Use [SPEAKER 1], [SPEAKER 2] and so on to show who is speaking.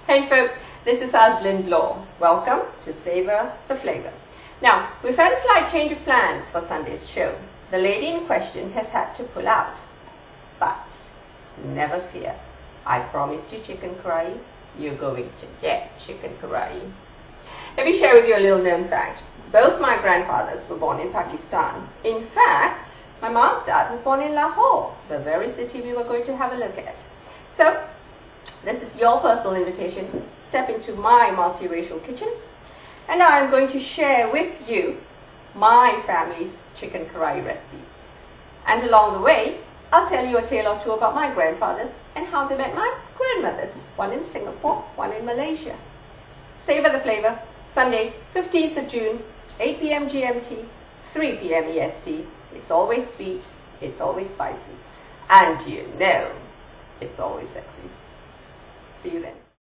[SPEAKER 1] Hey folks, this is Azlyn Bloor. Welcome to Savor the Flavor. Now, we've had a slight change of plans for Sunday's show. The lady in question has had to pull out. But never fear, I promised you chicken curry. You're going to get chicken curry. Let me share with you a little known fact. Both my grandfathers were born in Pakistan. In fact, my mom's dad was born in Lahore, the very city we were going to have a look at. So, this is your personal invitation. Step into my multiracial kitchen, and I'm going to share with you my family's chicken curry recipe. And along the way, I'll tell you a tale or two about my grandfathers and how they met my grandmothers, one in Singapore, one in Malaysia. Savor the Flavor, Sunday, 15th of June, 8 p.m. GMT, 3 p.m. EST. It's always sweet, it's always spicy, and you know, it's always sexy. See you then.